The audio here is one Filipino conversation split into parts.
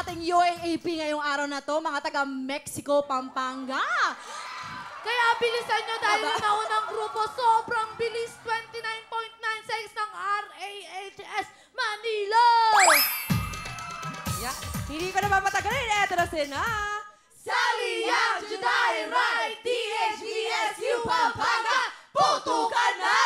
ating UAAP ngayong araw na to, mga taga Mexico, Pampanga. Kaya bilisan nyo dahil yung naunang grupo, sobrang bilis, 29.9 seconds ng RAHS Manila! Yeah. Hindi ko na mapatagalin. Eto na sila. Sally Yang, Juday, Rai, THBSU, Pampanga, putukan na!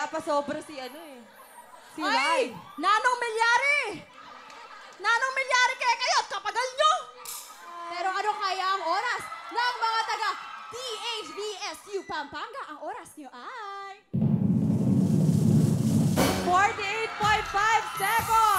Napasobra si ano eh. Si Ay! Rai. Nanong Milyari! Nanong Milyari kaya kayo, kapagal nyo! Pero ano kaya ang oras ng mga taga DHBSU Pampanga? Ang oras niyo ay... 48.5 seconds!